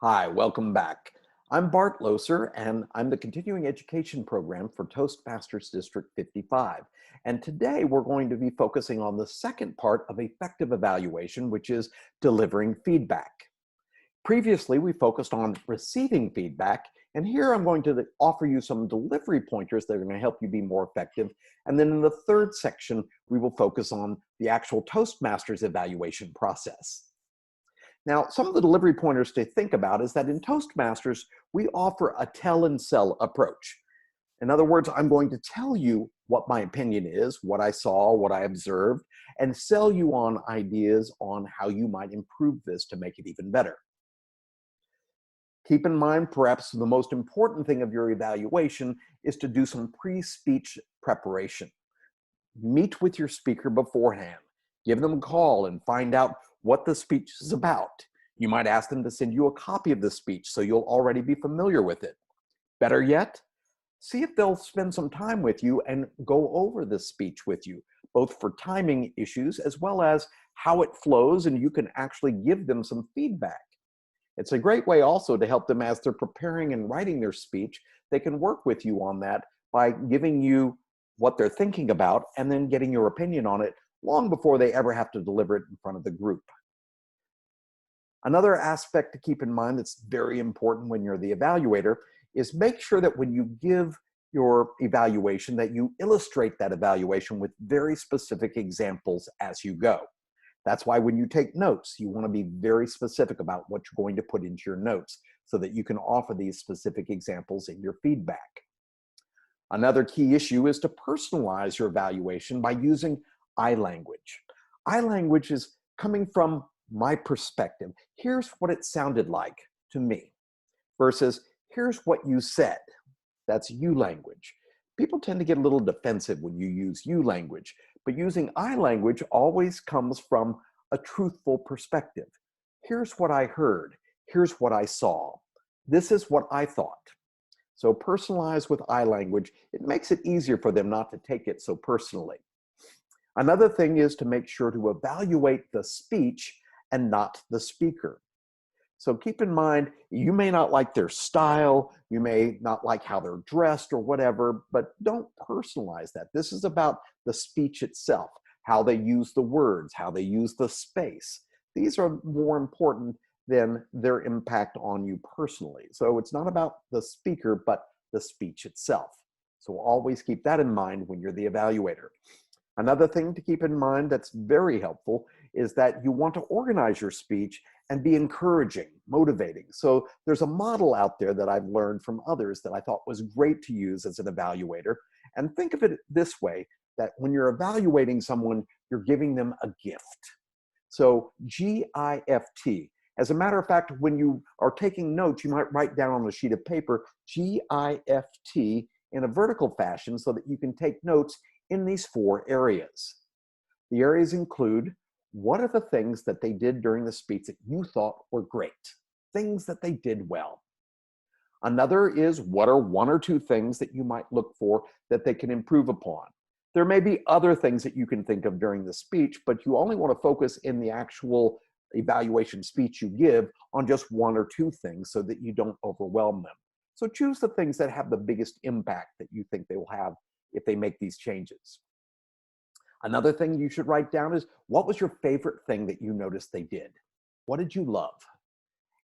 Hi, welcome back. I'm Bart Loser, and I'm the Continuing Education Program for Toastmasters District 55. And today we're going to be focusing on the second part of effective evaluation, which is delivering feedback. Previously, we focused on receiving feedback, and here I'm going to offer you some delivery pointers that are going to help you be more effective. And then in the third section, we will focus on the actual Toastmasters evaluation process. Now, some of the delivery pointers to think about is that in Toastmasters, we offer a tell and sell approach. In other words, I'm going to tell you what my opinion is, what I saw, what I observed, and sell you on ideas on how you might improve this to make it even better. Keep in mind, perhaps the most important thing of your evaluation is to do some pre-speech preparation. Meet with your speaker beforehand. Give them a call and find out what the speech is about. You might ask them to send you a copy of the speech so you'll already be familiar with it. Better yet, see if they'll spend some time with you and go over the speech with you, both for timing issues as well as how it flows, and you can actually give them some feedback. It's a great way also to help them as they're preparing and writing their speech. They can work with you on that by giving you what they're thinking about and then getting your opinion on it long before they ever have to deliver it in front of the group. Another aspect to keep in mind that's very important when you're the evaluator is make sure that when you give your evaluation that you illustrate that evaluation with very specific examples as you go. That's why when you take notes, you want to be very specific about what you're going to put into your notes so that you can offer these specific examples in your feedback. Another key issue is to personalize your evaluation by using I language. I language is coming from my perspective. Here's what it sounded like to me versus here's what you said. That's you language. People tend to get a little defensive when you use you language, but using I language always comes from a truthful perspective. Here's what I heard. Here's what I saw. This is what I thought. So personalize with I language. It makes it easier for them not to take it so personally. Another thing is to make sure to evaluate the speech and not the speaker. So keep in mind, you may not like their style, you may not like how they're dressed or whatever, but don't personalize that. This is about the speech itself, how they use the words, how they use the space. These are more important than their impact on you personally. So it's not about the speaker, but the speech itself. So always keep that in mind when you're the evaluator. Another thing to keep in mind that's very helpful is that you want to organize your speech and be encouraging, motivating. So there's a model out there that I've learned from others that I thought was great to use as an evaluator. And think of it this way, that when you're evaluating someone, you're giving them a gift. So GIFT. As a matter of fact, when you are taking notes, you might write down on a sheet of paper GIFT in a vertical fashion so that you can take notes in these 4 areas. The areas include, what are the things that they did during the speech that you thought were great? Things that they did well. Another is, what are 1 or 2 things that you might look for that they can improve upon? There may be other things that you can think of during the speech, but you only want to focus in the actual evaluation speech you give on just 1 or 2 things so that you don't overwhelm them. So choose the things that have the biggest impact that you think they will have if they make these changes. Another thing you should write down is, what was your favorite thing that you noticed they did? What did you love?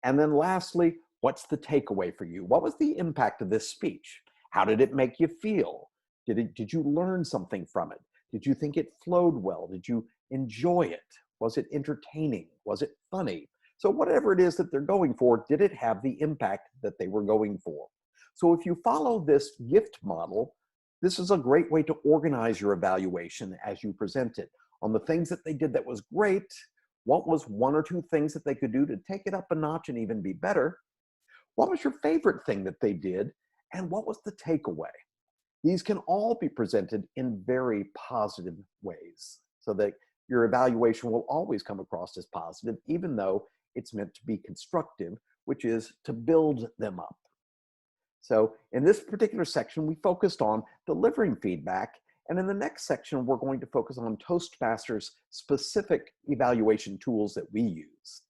And then lastly, what's the takeaway for you? What was the impact of this speech? How did it make you feel? Did you learn something from it? Did you think it flowed well? Did you enjoy it? Was it entertaining? Was it funny? So whatever it is that they're going for, did it have the impact that they were going for? So if you follow this gift model, this is a great way to organize your evaluation as you present it. On the things that they did that was great, what was 1 or 2 things that they could do to take it up a notch and even be better? What was your favorite thing that they did? And what was the takeaway? These can all be presented in very positive ways so that your evaluation will always come across as positive, even though it's meant to be constructive, which is to build them up. So in this particular section, we focused on delivering feedback. And in the next section, we're going to focus on Toastmasters specific evaluation tools that we use.